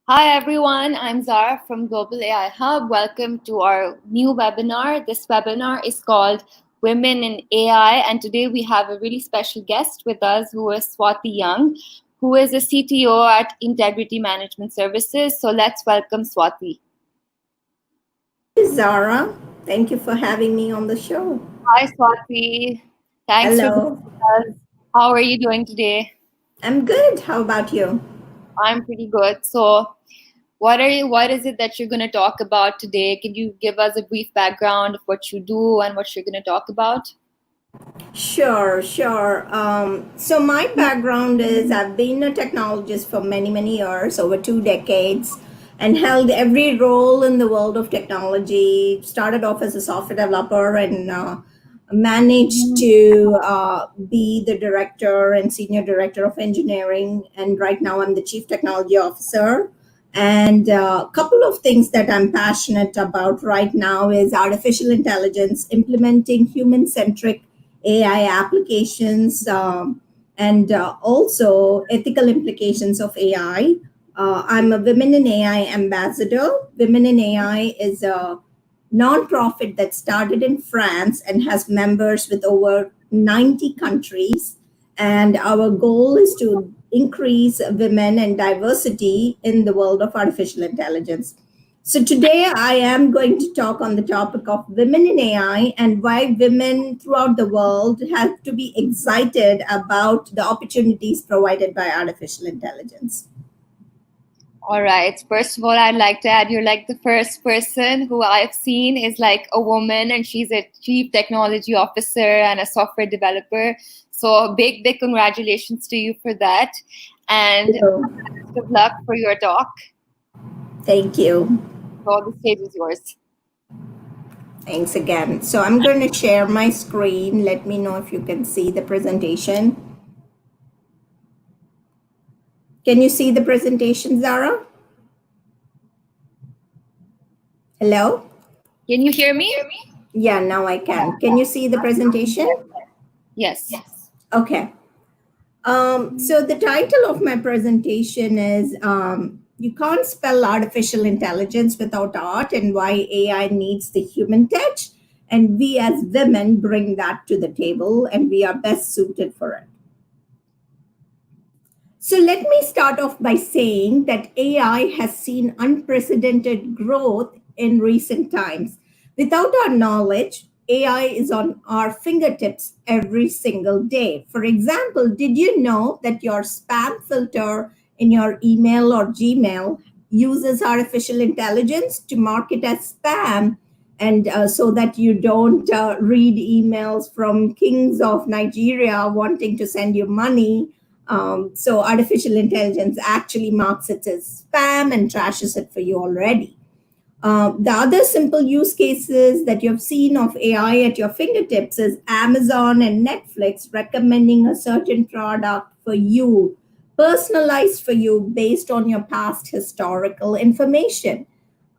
Hi everyone, I'm Zara from Global AI Hub. Welcome to our new webinar. This webinar is called Women in AI, and today we have a really special guest with us who is Swati Young, who is a CTO at Integrity Management Services. So let's welcome Swati. Hey Zara, thank you for having me on the show. Hi Swati, thanks for being Hello, with us. How are you doing today? I'm good. How about you? I'm pretty good. So what is it that you're going to talk about today? Can you give us a brief background of what you do and what you're going to talk about? Sure. So my background is I've been a technologist for many years, over 2 decades, and held every role in the world of technology. Started off as a software developer and managed to be the director and senior director of engineering. And right now I'm the chief technology officer. And a couple of things that I'm passionate about right now is artificial intelligence, implementing human centric AI applications, and also ethical implications of AI. I'm a Women in AI ambassador. Women in AI is a nonprofit that started in France and has members with over 90 countries. And our goal is to increase women and diversity in the world of artificial intelligence. So today I am going to talk on the topic of women in AI and why women throughout the world have to be excited about the opportunities provided by artificial intelligence. All right. First of all, I'd like to add you're like the first person who I've seen is like a woman, and she's a chief technology officer and a software developer. So big congratulations to you for that. And So, best of luck for your talk. thank you. So the stage is yours. Thanks again. So I'm going to share my screen. Let me know if you can see the presentation. Can you see the presentation, Zara? Hello? Can you hear me? Yeah, now I can. Can you see the presentation? Yes. Okay. So the title of my presentation is You Can't Spell Artificial Intelligence Without Art and Why AI Needs the Human Touch. And we as women bring that to the table and we are best suited for it. So let me start off by saying that AI has seen unprecedented growth in recent times. Without our knowledge, AI is on our fingertips every single day. For example, did you know that your spam filter in your email or Gmail uses artificial intelligence to mark it as spam? And so that you don't read emails from kings of Nigeria wanting to send you money, so artificial intelligence actually marks it as spam and trashes it for you already. The other simple use cases that you've seen of AI at your fingertips is Amazon and Netflix recommending a certain product for you, personalized for you based on your past historical information.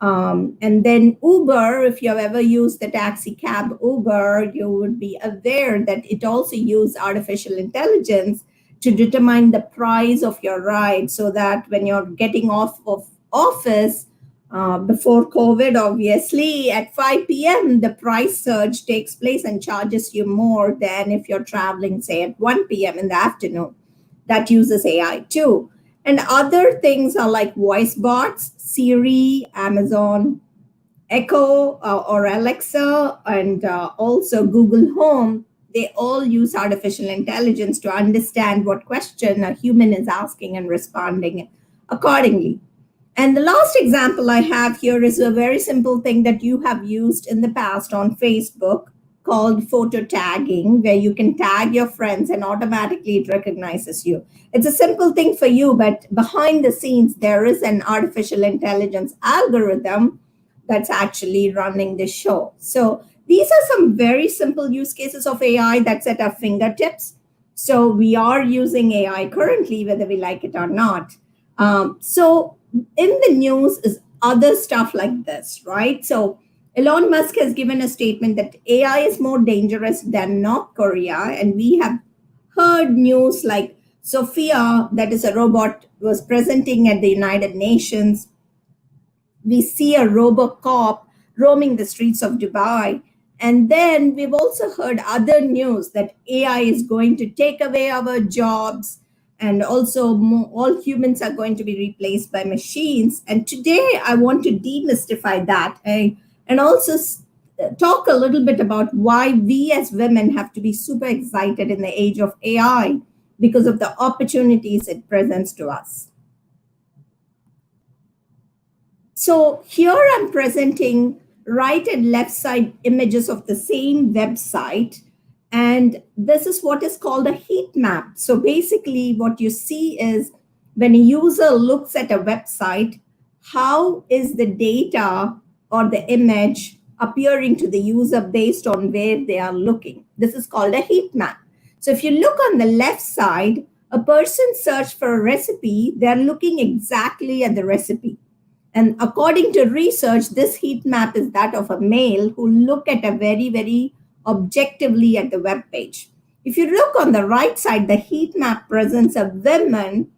And then Uber, if you've ever used the taxi cab Uber, you would be aware that it also uses artificial intelligence to determine the price of your ride so that when you're getting off of office, before COVID, obviously, at 5 p.m., the price surge takes place and charges you more than if you're traveling, say, at 1 p.m. in the afternoon. That uses AI too. And other things are like voice bots, Siri, Amazon, Echo, or Alexa, and also Google Home. They all use artificial intelligence to understand what question a human is asking and responding accordingly. And the last example I have here is a very simple thing that you have used in the past on Facebook called photo tagging, where you can tag your friends and automatically it recognizes you. It's a simple thing for you, but behind the scenes, there is an artificial intelligence algorithm that's actually running the show. So these are some very simple use cases of AI that's at our fingertips. So we are using AI currently, whether we like it or not. So in the news is other stuff like this, right? So Elon Musk has given a statement that AI is more dangerous than North Korea, and we have heard news like Sophia, that is a robot, was presenting at the United Nations. We see a robocop roaming the streets of Dubai. And then we've also heard other news that AI is going to take away our jobs, and also all humans are going to be replaced by machines. And today I want to demystify that, and also talk a little bit about why we as women have to be super excited in the age of AI because of the opportunities it presents to us. So here I'm presenting right and left side images of the same website. And this is what is called a heat map. So basically, what you see is when a user looks at a website, how is the data or the image appearing to the user based on where they are looking? This is called a heat map. So if you look on the left side, a person searched for a recipe, they're looking exactly at the recipe. And according to research, this heat map is that of a male who look at a very, very objectively at the web page. If you look on the right side, the heat map presents a women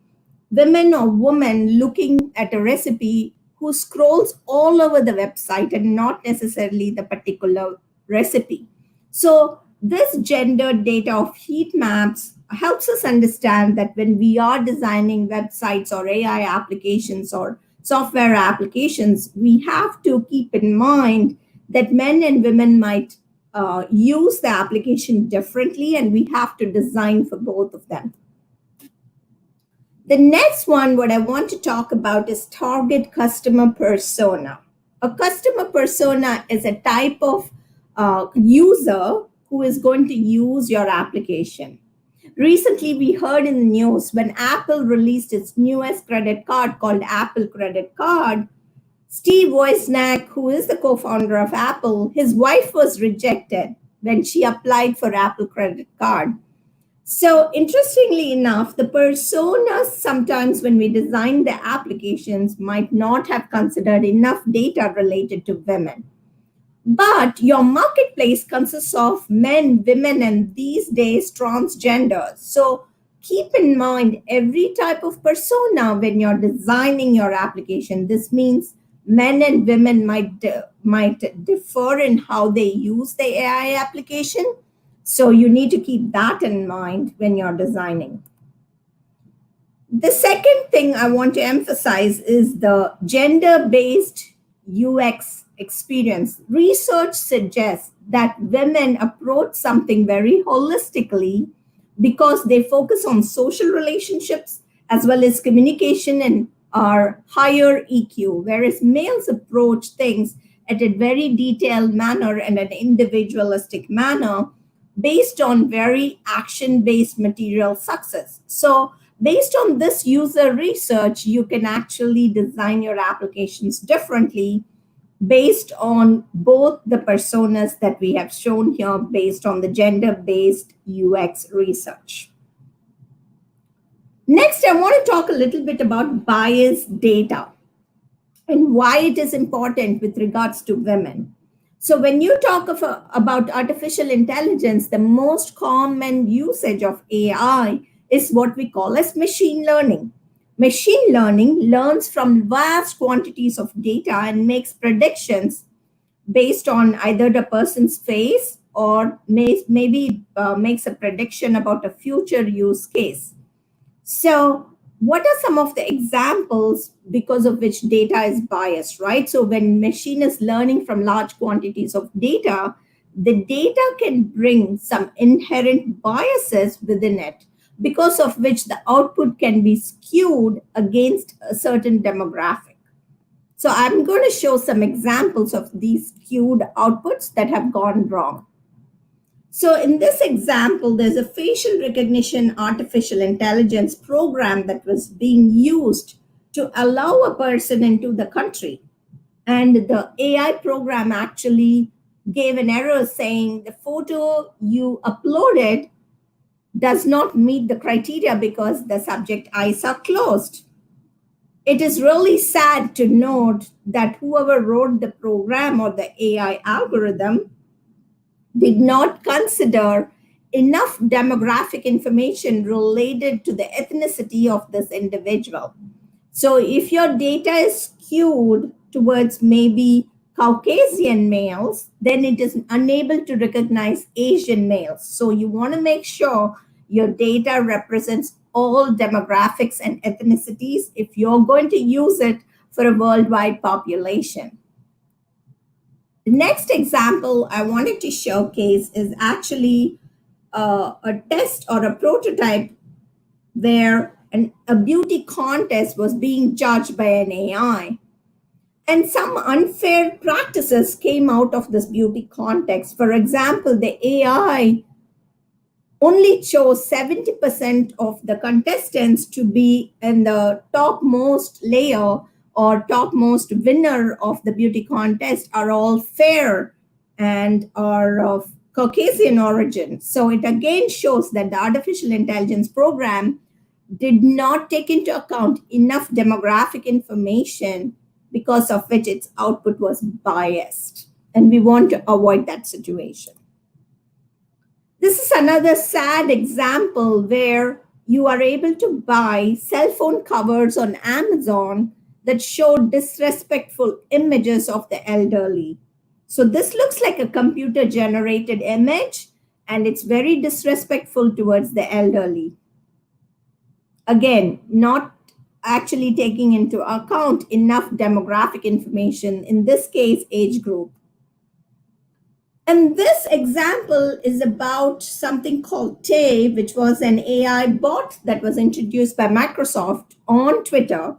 or woman looking at a recipe who scrolls all over the website and not necessarily the particular recipe. So this gender data of heat maps helps us understand that when we are designing websites or AI applications or software applications, we have to keep in mind that men and women might use the application differently, and we have to design for both of them. The next one, what I want to talk about is target customer persona. A customer persona is a type of user who is going to use your application. Recently, we heard in the news when Apple released its newest credit card called Apple Credit Card, Steve Wozniak, who is the co-founder of Apple, his wife was rejected when she applied for Apple Credit Card. So interestingly enough, the personas sometimes when we design the applications might not have considered enough data related to women. But your marketplace consists of men, women, and these days transgenders. So keep in mind every type of persona when you're designing your application. This means men and women might differ in how they use the AI application. So you need to keep that in mind when you're designing. The second thing I want to emphasize is the gender-based UX experience. Research suggests that women approach something very holistically because they focus on social relationships as well as communication and are higher EQ, whereas males approach things at a very detailed manner and an individualistic manner based on very action-based material success. So based on this user research, you can actually design your applications differently based on both the personas that we have shown here based on the gender-based UX research. Next, I want to talk a little bit about bias data and why it is important with regards to women. So when you talk about artificial intelligence, the most common usage of AI is what we call as machine learning. Machine learning learns from vast quantities of data and makes predictions based on either the person's face or maybe makes a prediction about a future use case. So what are some of the examples because of which data is biased, right? So when machine is learning from large quantities of data, the data can bring some inherent biases within it, because of which the output can be skewed against a certain demographic. So I'm going to show some examples of these skewed outputs that have gone wrong. So in this example, there's a facial recognition artificial intelligence program that was being used to allow a person into the country. And the AI program actually gave an error saying the photo you uploaded does not meet the criteria because the subject eyes are closed. It is really sad to note that whoever wrote the program or the AI algorithm did not consider enough demographic information related to the ethnicity of this individual. So if your data is skewed towards maybe Caucasian males, then it is unable to recognize Asian males. So you want to make sure your data represents all demographics and ethnicities if you're going to use it for a worldwide population. The next example I wanted to showcase is actually a test or a prototype where a beauty contest was being judged by an AI. And some unfair practices came out of this beauty context. For example, the AI only chose 70% of the contestants to be in the topmost layer or topmost winner of the beauty contest are all fair and are of Caucasian origin. So it again shows that the artificial intelligence program did not take into account enough demographic information, because of which its output was biased. And we want to avoid that situation. This is another sad example where you are able to buy cell phone covers on Amazon that show disrespectful images of the elderly. So this looks like a computer generated image, and it's very disrespectful towards the elderly. Again, not actually taking into account enough demographic information, in this case, age group. And this example is about something called Tay, which was an AI bot that was introduced by Microsoft on Twitter.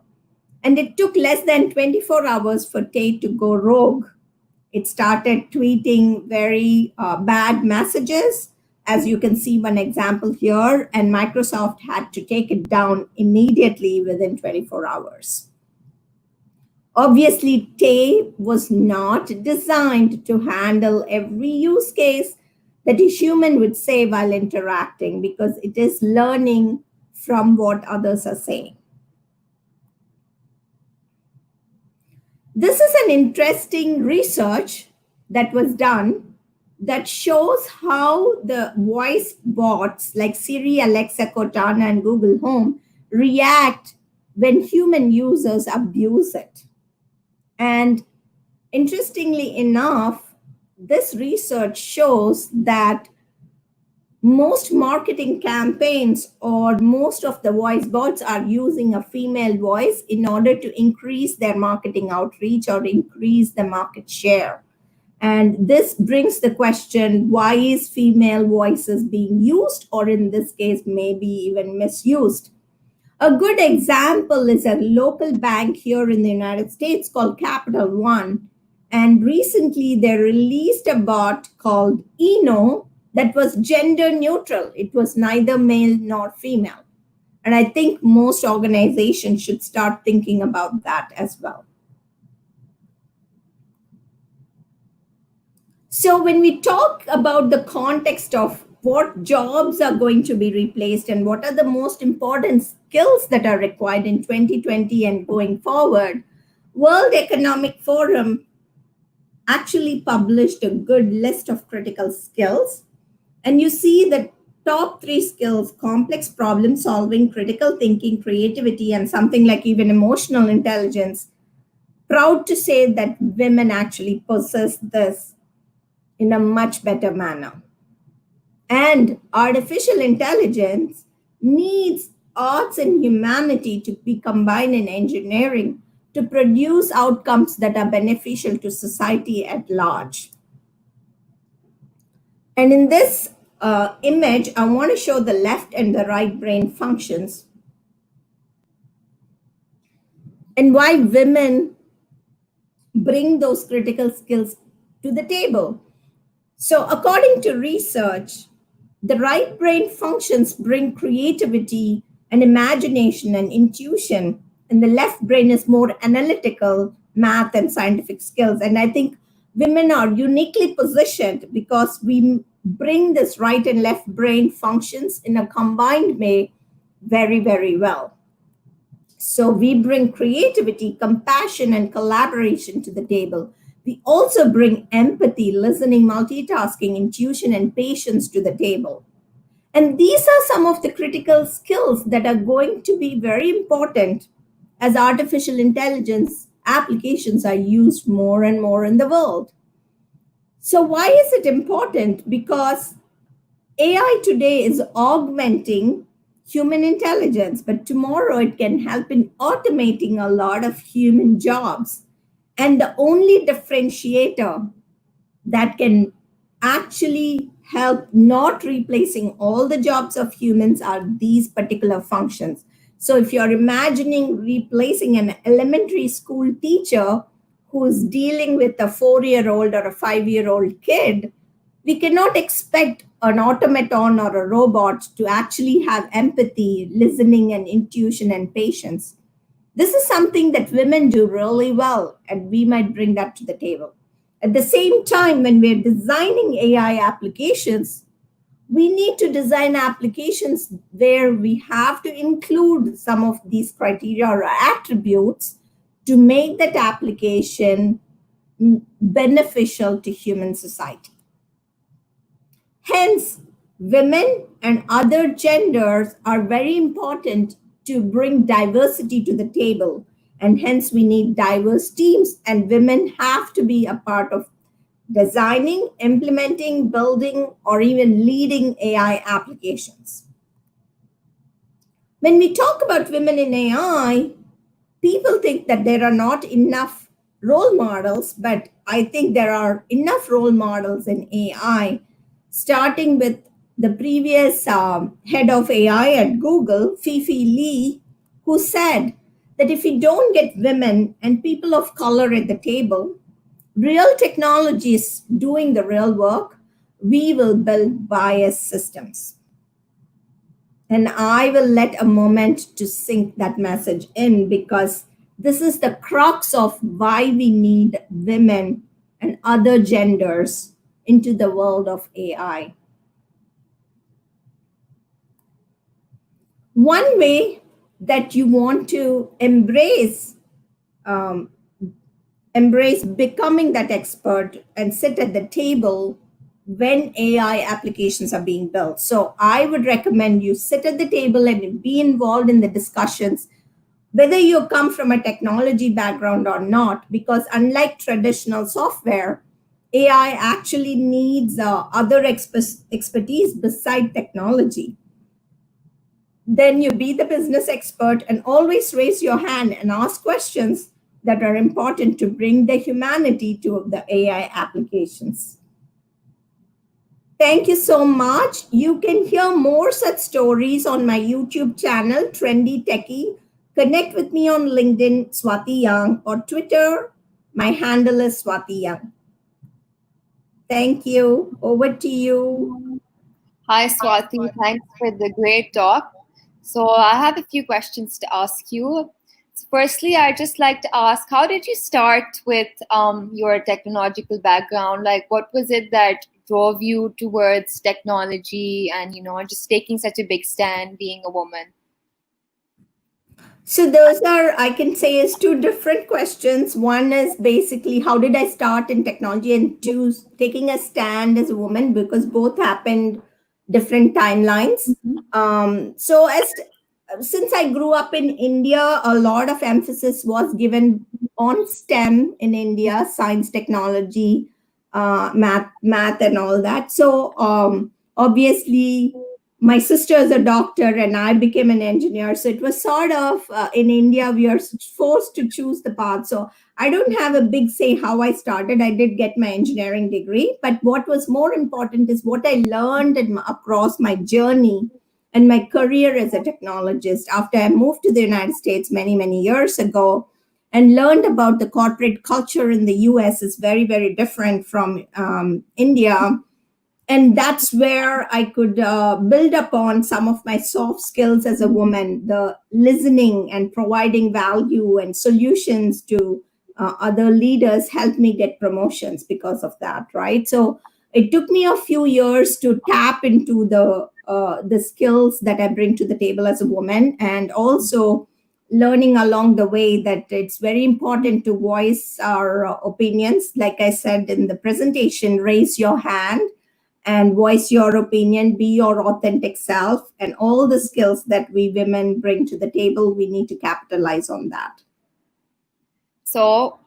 And it took less than 24 hours for Tay to go rogue. It started tweeting very bad messages, as you can see one example here, and Microsoft had to take it down immediately within 24 hours. Obviously, Tay was not designed to handle every use case that a human would say while interacting, because it is learning from what others are saying. This is an interesting research that was done that shows how the voice bots like Siri, Alexa, Cortana, and Google Home react when human users abuse it. And interestingly enough, this research shows that most marketing campaigns or most of the voice bots are using a female voice in order to increase their marketing outreach or increase the market share. And this brings the question, why is female voices being used, or in this case, maybe even misused? A good example is a local bank here in the United States called Capital One. And recently they released a bot called Eno that was gender neutral. It was neither male nor female. And I think most organizations should start thinking about that as well. So when we talk about the context of what jobs are going to be replaced and what are the most important skills that are required in 2020 and going forward, World Economic Forum actually published a good list of critical skills. And you see the top 3 skills: complex problem solving, critical thinking, creativity, and something like even emotional intelligence. Proud to say that women actually possess this in a much better manner. And artificial intelligence needs arts and humanity to be combined in engineering to produce outcomes that are beneficial to society at large. And in this image, I want to show the left and the right brain functions and why women bring those critical skills to the table. So according to research, the right brain functions bring creativity and imagination and intuition, and the left brain is more analytical, math, and scientific skills. And I think women are uniquely positioned because we bring this right and left brain functions in a combined way very, very well. So we bring creativity, compassion, and collaboration to the table. We also bring empathy, listening, multitasking, intuition, and patience to the table. And these are some of the critical skills that are going to be very important as artificial intelligence applications are used more and more in the world. So, why is it important? Because AI today is augmenting human intelligence, but tomorrow it can help in automating a lot of human jobs. And the only differentiator that can actually help not replacing all the jobs of humans are these particular functions. So if you're imagining replacing an elementary school teacher who's dealing with a 4-year-old or a 5-year-old kid, we cannot expect an automaton or a robot to actually have empathy, listening, and intuition and patience. This is something that women do really well, and we might bring that to the table. At the same time, when we're designing AI applications, we need to design applications where we have to include some of these criteria or attributes to make that application beneficial to human society. Hence, women and other genders are very important to bring diversity to the table. And hence, we need diverse teams, and women have to be a part of designing, implementing, building, or even leading AI applications. When we talk about women in AI, people think that there are not enough role models, but I think there are enough role models in AI, starting with the previous head of AI at Google, Fifi Lee, who said that if we don't get women and people of color at the table, real technology is doing the real work, we will build biased systems. And I will let a moment to sink that message in, because this is the crux of why we need women and other genders into the world of AI. One way that you want to um, embrace becoming that expert and sit at the table when AI applications are being built. So I would recommend you sit at the table and be involved in the discussions, whether you come from a technology background or not, because unlike traditional software, AI actually needs other expertise beside technology. Then you be the business expert and always raise your hand and ask questions that are important to bring the humanity to the AI applications. Thank you so much. You can hear more such stories on my YouTube channel, Trendy Techie. Connect with me on LinkedIn, Swati Young, or Twitter. My handle is Swati Young. Thank you. Over to you. Hi, Swati. Thanks for the great talk. So, I have a few questions to ask you. So firstly, I'd just like to ask, how did you start with your technological background? Like, what was it that drove you towards technology and, just taking such a big stand being a woman? So those are, I can say, is two different questions. One is basically how did I start in technology, and two, taking a stand as a woman, because both happened different timelines. Mhm. So as since I grew up in India, a lot of emphasis was given on STEM in India: science, technology, math, and all that. So obviously, my sister is a doctor and I became an engineer. So it was sort of in India, we are forced to choose the path. So I don't have a big say how I started. I did get my engineering degree. But what was more important is what I learned across my journey and my career as a technologist after I moved to the United States many, many years ago and learned about the corporate culture in the US is very, very different from India. And that's where I could build upon some of my soft skills as a woman. The listening and providing value and solutions to other leaders helped me get promotions because of that, right? So it took me a few years to tap into the skills that I bring to the table as a woman, and also learning along the way that it's very important to voice our opinions. Like I said in the presentation, raise your hand and voice your opinion, be your authentic self, and all the skills that we women bring to the table, we need to capitalize on that. So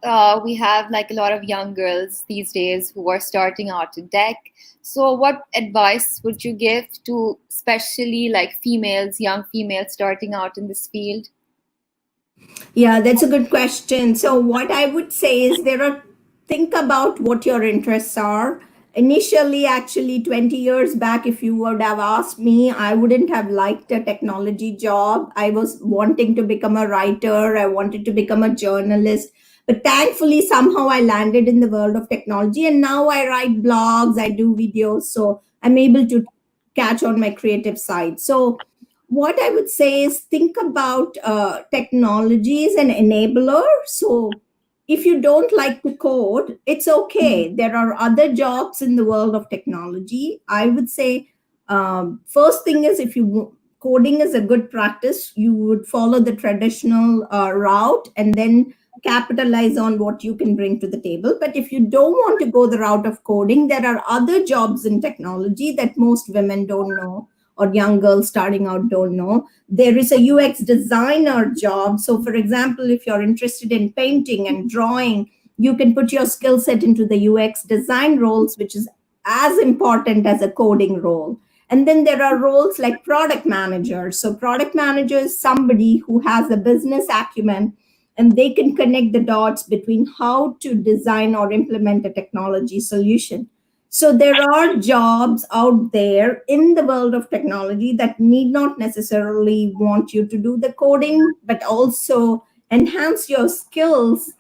we have like a lot of young girls these days who are starting out in tech. So what advice would you give to especially like females, young females starting out in this field? Yeah, that's a good question. So, what I would say is think about what your interests are. Initially, actually, 20 years back, if you would have asked me, I wouldn't have liked a technology job. I was wanting to become a writer, I wanted to become a journalist. But thankfully, somehow I landed in the world of technology, and now I write blogs, I do videos. So, I'm able to catch on my creative side. So, what I would say is think about technology as an enabler. So if you don't like to code, it's okay. There are other jobs in the world of technology. I would say first thing is coding is a good practice, you would follow the traditional route and then capitalize on what you can bring to the table. But if you don't want to go the route of coding, there are other jobs in technology that most women don't know or young girls starting out don't know. There is a UX designer job. So, for example, if you're interested in painting and drawing, you can put your skill set into the UX design roles, which is as important as a coding role. And then there are roles like product manager. So, product manager is somebody who has a business acumen and they can connect the dots between how to design or implement a technology solution. So there are jobs out there in the world of technology that need not necessarily want you to do the coding, but also enhance your skills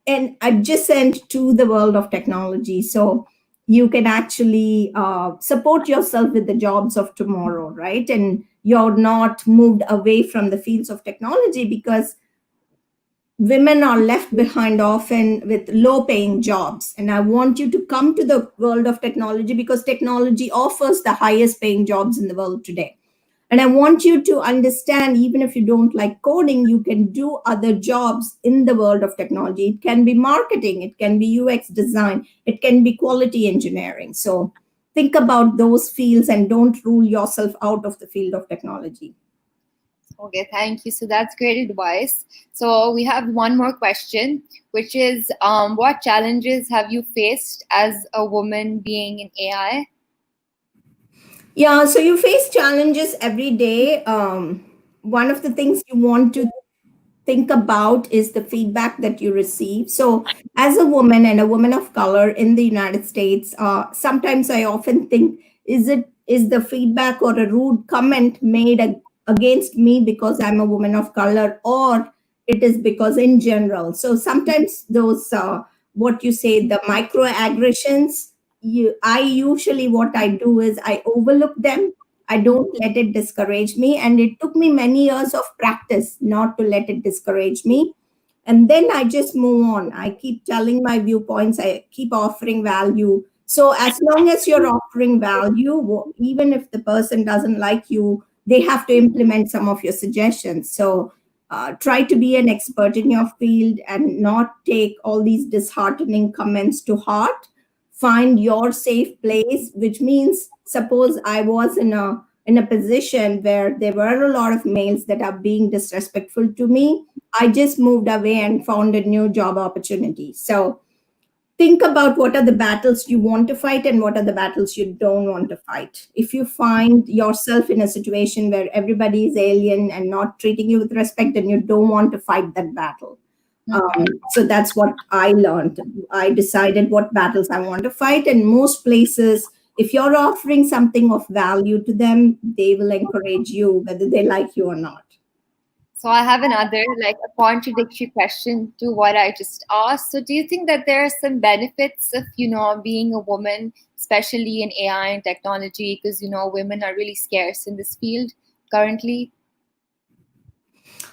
and adjacent to the world of technology. So you can actually support yourself with the jobs of tomorrow, right? And you're not moved away from the fields of technology because women are left behind often with low paying jobs. And I want you to come to the world of technology because technology offers the highest paying jobs in the world today. And I want you to understand, even if you don't like coding, you can do other jobs in the world of technology. It can be marketing, it can be UX design, it can be quality engineering. So think about those fields and don't rule yourself out of the field of technology. Okay, thank you. So that's great advice. So we have one more question, which is what challenges have you faced as a woman being in AI? Yeah, so you face challenges every day. One of the things you want to think about is the feedback that you receive. So, as a woman and a woman of color in the United States, sometimes I often think, is the feedback or a rude comment made against me because I'm a woman of color, or it is because in general. So sometimes those what you say the microaggressions, I usually what I do is I overlook them. I don't let it discourage me. And it took me many years of practice not to let it discourage me. And then I just move on. I keep telling my viewpoints, I keep offering value. So, as long as you're offering value, even if the person doesn't like you, they have to implement some of your suggestions. So, try to be an expert in your field and not take all these disheartening comments to heart. Find your safe place, which means suppose I was in a position where there were a lot of males that are being disrespectful to me, I just moved away and found a new job opportunity. So think about what are the battles you want to fight and what are the battles you don't want to fight. If you find yourself in a situation where everybody is alien and not treating you with respect, then you don't want to fight that battle. So that's what I learned. I decided what battles I want to fight, and most places, if you're offering something of value to them, they will encourage you whether they like you or not. So I have another like a contradictory question to what I just asked. So do you think that there are some benefits of, being a woman, especially in AI and technology, because women are really scarce in this field currently?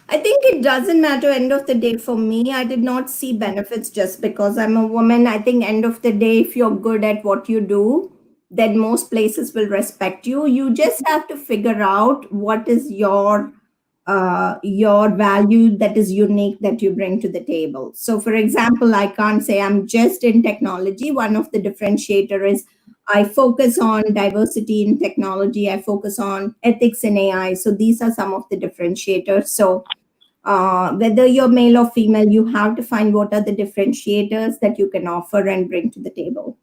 I think it doesn't matter end of the day for me. I did not see benefits just because I'm a woman. I think end of the day, if you're good at what you do, then most places will respect you. You just have to figure out what is your value that is unique that you bring to the table. So for example, I can't say I'm just in technology. One of the differentiator is I focus on diversity in technology. I focus on ethics in AI. So these are some of the differentiators. So whether you're male or female, you have to find what are the differentiators that you can offer and bring to the table.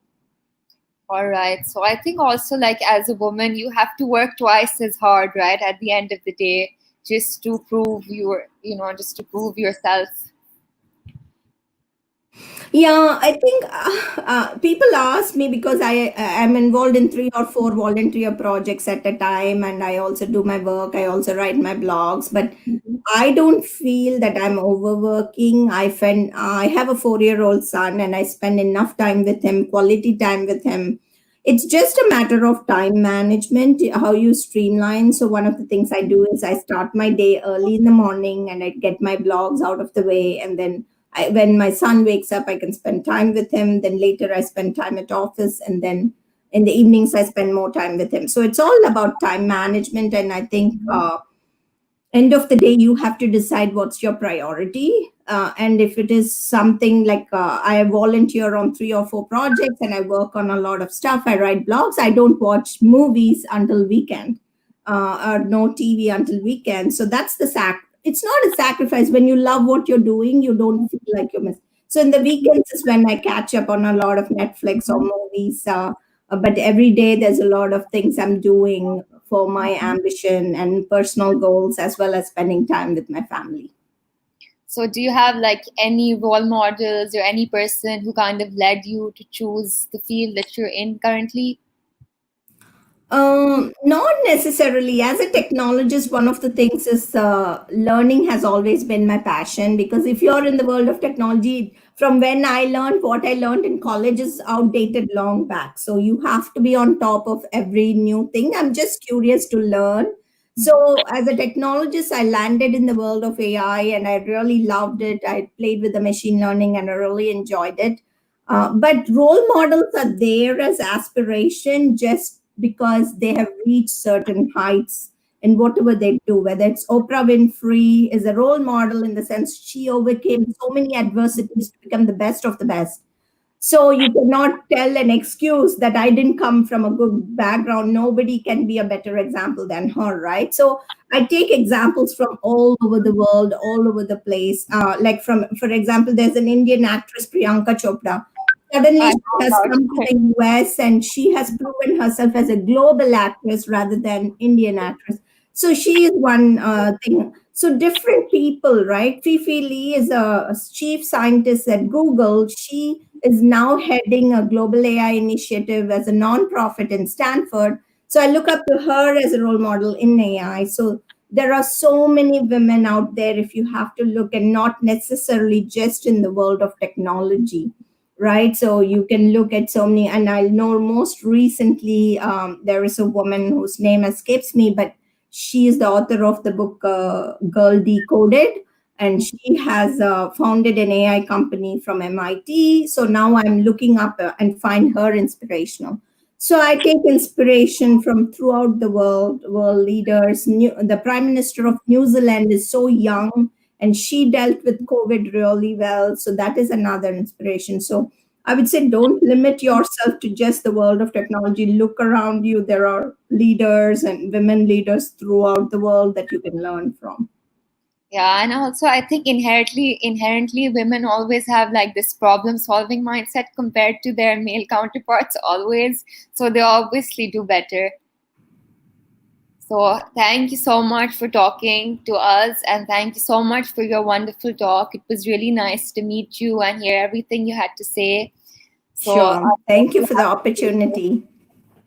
All right. So I think also, like, as a woman, you have to work twice as hard, right? At the end of the day, just to prove just to prove yourself. Yeah, I think people ask me because I am involved in 3 or 4 volunteer projects at a time, and I also do my work. I also write my blogs, but Mhm. I don't feel that I'm overworking. I have a 4-year-old son, and I spend enough time with him, quality time with him. It's just a matter of time management, how you streamline. So one of the things I do is I start my day early in the morning, and I get my blogs out of the way, and then when my son wakes up, I can spend time with him. Then later, I spend time at office, and then in the evenings, I spend more time with him. So it's all about time management, and I think end of the day, you have to decide what's your priority. And if it is something like I volunteer on 3 or 4 projects, and I work on a lot of stuff, I write blogs. I don't watch movies until weekend, or no TV until weekend. So that's the it's not a sacrifice. When you love what you're doing, you don't feel like you miss. So in the weekends is when I catch up on a lot of Netflix or movies. But every day there's a lot of things I'm doing for my ambition and personal goals, as well as spending time with my family. So do you have like any role models or any person who kind of led you to choose the field that you're in currently? Not necessarily. As a technologist, one of the things is learning has always been my passion, because if you're in the world of technology, from when I learned, what I learned in college is outdated long back. So you have to be on top of every new thing. I'm just curious to learn. So as a technologist, I landed in the world of AI, and I really loved it. I played with the machine learning, and I really enjoyed it. But role models are there as aspiration, just because they have reached certain heights in whatever they do. Whether it's Oprah Winfrey is a role model in the sense she overcame so many adversities to become the best of the best. So you cannot tell an excuse that I didn't come from a good background. Nobody can be a better example than her, right? So I take examples from all over the world, all over the place. Like for example, there's an Indian actress, Priyanka Chopra. Suddenly I she know has about come to it. the US, and she has proven herself as a global actress rather than Indian actress. So she is one thing. So different people, right? Fifi Lee is a chief scientist at Google. She is now heading a global AI initiative as a nonprofit in Stanford. So I look up to her as a role model in AI. So there are so many women out there, if you have to look, and not necessarily just in the world of technology, right? So you can look at so many. And I know most recently there is a woman whose name escapes me, but she is the author of the book Girl Decoded, and she has founded an AI company from MIT. So now I'm looking up and find her inspirational. So I take inspiration from throughout the world leaders. The Prime Minister of New Zealand is so young, and she dealt with COVID really well. So that is another inspiration. So I would say don't limit yourself to just the world of technology. Look around you. There are leaders and women leaders throughout the world that you can learn from. Yeah, and also I think inherently women always have like this problem solving mindset compared to their male counterparts always. So they obviously do better. So thank you so much for talking to us, and thank you so much for your wonderful talk. It was really nice to meet you and hear everything you had to say. So I Sure. hope Thank you you for the have a great day. opportunity.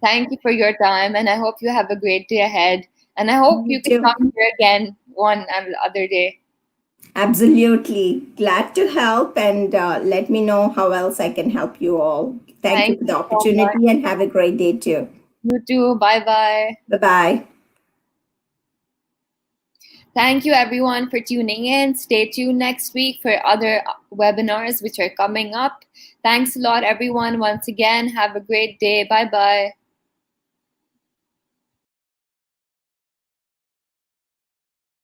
Thank you for your time, and I hope you have a great day ahead. And I hope You you can too. come here again one and other day. Absolutely. Glad to help, and let me know how else I can help you all. Thank you Thank for the you so much. opportunity, and have a great day too. You too. Bye bye. Bye bye. Thank you everyone for tuning in. Stay tuned next week for other webinars which are coming up. Thanks a lot, everyone. Once again, have a great day. Bye bye.